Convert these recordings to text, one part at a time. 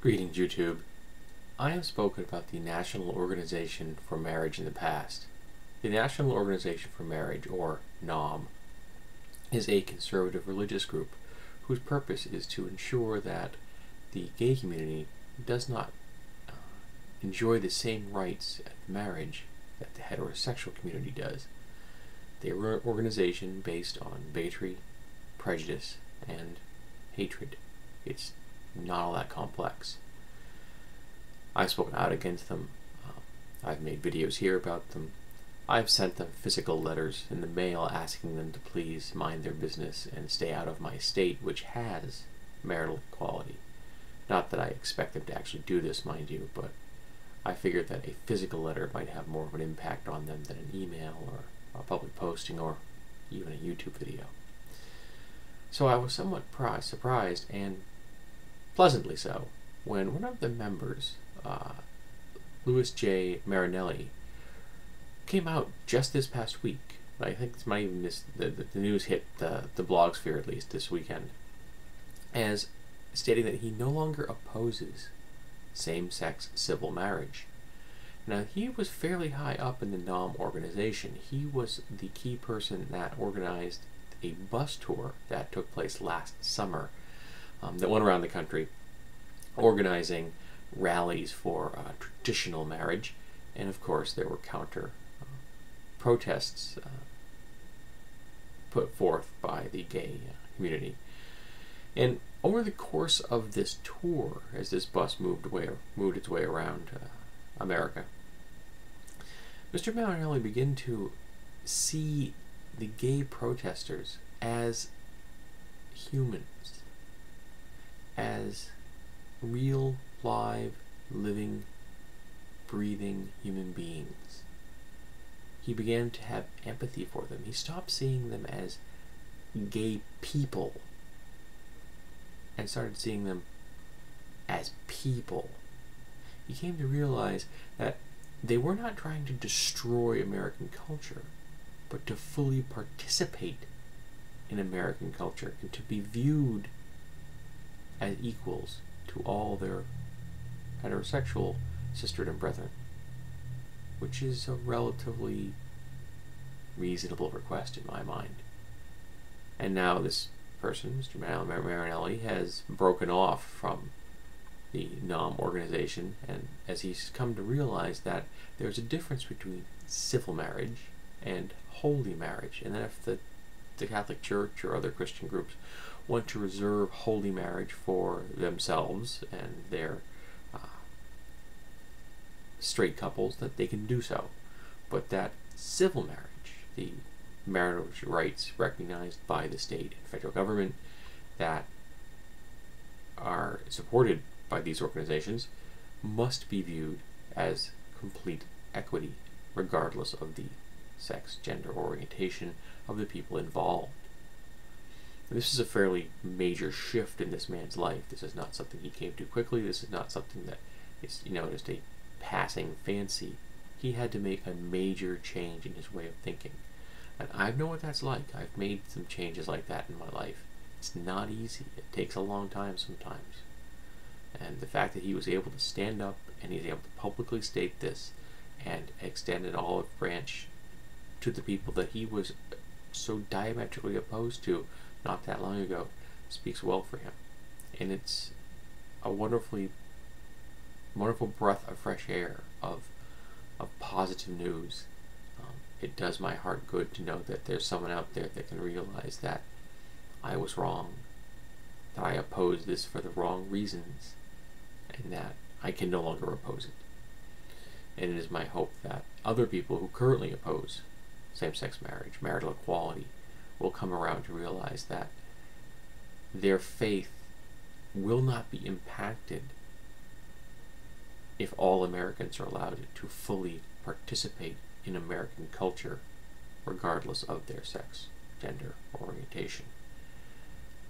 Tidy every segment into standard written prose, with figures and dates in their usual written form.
Greetings, YouTube. I have spoken about the National Organization for Marriage in the past. The National Organization for Marriage, or NOM, is a conservative religious group whose purpose is to ensure that the gay community does not enjoy the same rights at marriage that the heterosexual community does. They are an organization based on bigotry, prejudice, and hatred. It's not all that complex. I've spoken out against them. I've made videos here about them. I've sent them physical letters in the mail asking them to please mind their business and stay out of my state, which has marital equality. Not that I expect them to actually do this, mind you, but I figured that a physical letter might have more of an impact on them than an email or a public posting or even a YouTube video. So I was somewhat surprised, and pleasantly so, when one of the members, J Marinelli, came out just this past week. I think this might even the news hit the blogosphere at least this weekend, as stating that he no longer opposes same-sex civil marriage. Now, he was fairly high up in the NOM organization. He was the key person that organized a bus tour that took place last summer that went around the country organizing rallies for traditional marriage, and of course there were counter protests put forth by the gay community. And over the course of this tour, as this bus moved its way around America, Mr. Marinelli began to see the gay protesters as humans, as real, live, living, breathing human beings. He began to have empathy for them. He stopped seeing them as gay people and started seeing them as people. He came to realize that they were not trying to destroy American culture, but to fully participate in American culture and to be viewed as equals to all their heterosexual sisters and brethren, which is a relatively reasonable request in my mind. And now this person, Mr. Marinelli, has broken off from the NOM organization, and as he's come to realize that there's a difference between civil marriage and holy marriage, and that if the Catholic Church or other Christian groups want to reserve holy marriage for themselves and their straight couples, that they can do so, but that civil marriage, the marital rights recognized by the state and federal government that are supported by these organizations, must be viewed as complete equity, regardless of the sex, gender orientation of the people involved. This is a fairly major shift in this man's life. This is not something he came to quickly. This is not something that is, just a passing fancy. He had to make a major change in his way of thinking. And I know what that's like. I've made some changes like that in my life. It's not easy. It takes a long time sometimes. And the fact that he was able to stand up and he's able to publicly state this and extend an olive branch to the people that he was so diametrically opposed to not that long ago speaks well for him. And it's a wonderful breath of fresh air, of positive news. It does my heart good to know that there's someone out there that can realize that I was wrong, that I opposed this for the wrong reasons, and that I can no longer oppose it. And it is my hope that other people who currently oppose same-sex marriage, marital equality, will come around to realize that their faith will not be impacted if all Americans are allowed to fully participate in American culture, regardless of their sex, gender, or orientation.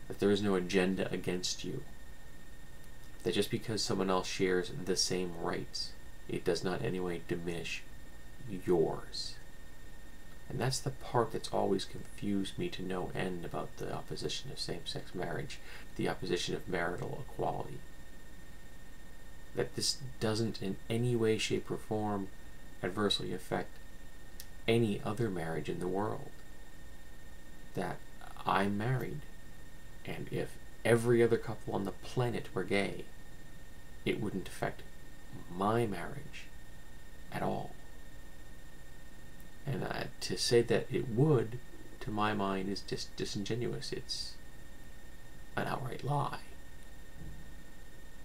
That there is no agenda against you. That just because someone else shares the same rights, it does not in any way diminish yours. And that's the part that's always confused me to no end about the opposition of same-sex marriage, the opposition of marital equality. that this doesn't in any way, shape, or form adversely affect any other marriage in the world. That I'm married, and if every other couple on the planet were gay, it wouldn't affect my marriage at all. And to say that it would, to my mind, is just disingenuous. It's an outright lie.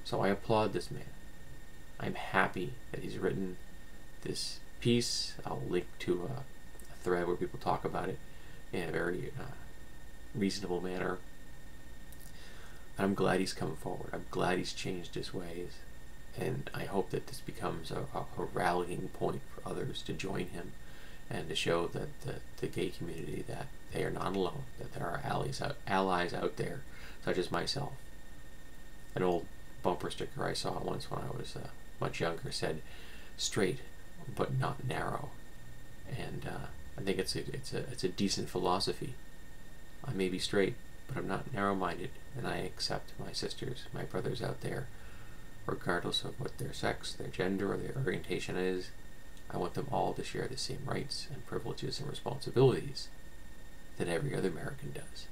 So I applaud this man. I'm happy that he's written this piece. I'll link to a thread where people talk about it in a very reasonable manner. I'm glad he's come forward. I'm glad he's changed his ways. And I hope that this becomes a rallying point for others to join him and to show that the gay community that they are not alone, that there are allies out there, such as myself. An old bumper sticker I saw once when I was much younger said, "Straight, but not narrow." And I think it's a decent philosophy. I may be straight, but I'm not narrow-minded, and I accept my sisters, my brothers out there, regardless of what their sex, their gender, or their orientation is. I want them all to share the same rights and privileges and responsibilities that every other American does.